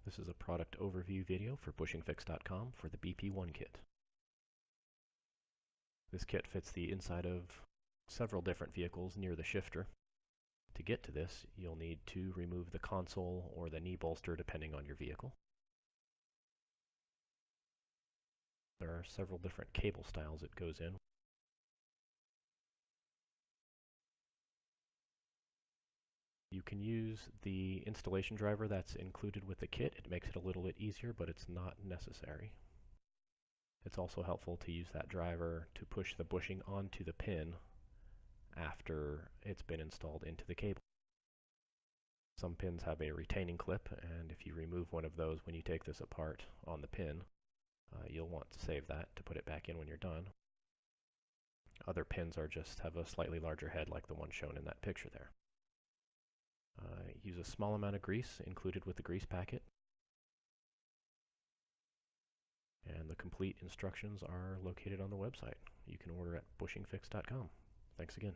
This is a product overview video for bushingfix.com for the BP1 kit. This kit fits the inside of several different vehicles near the shifter. To get to this, you'll need to remove the console or the knee bolster depending on your vehicle. There are several different cable styles it goes in. You can use the installation driver that's included with the kit. It makes it a little bit easier, but it's not necessary. It's also helpful to use that driver to push the bushing onto the pin after it's been installed into the cable. Some pins have a retaining clip, and if you remove one of those when you take this apart on the pin, you'll want to save that to put it back in when you're done. Other pins have a slightly larger head like the one shown in that picture there. Use a small amount of grease included with the grease packet. And the complete instructions are located on the website. You can order at bushingfix.com. Thanks again.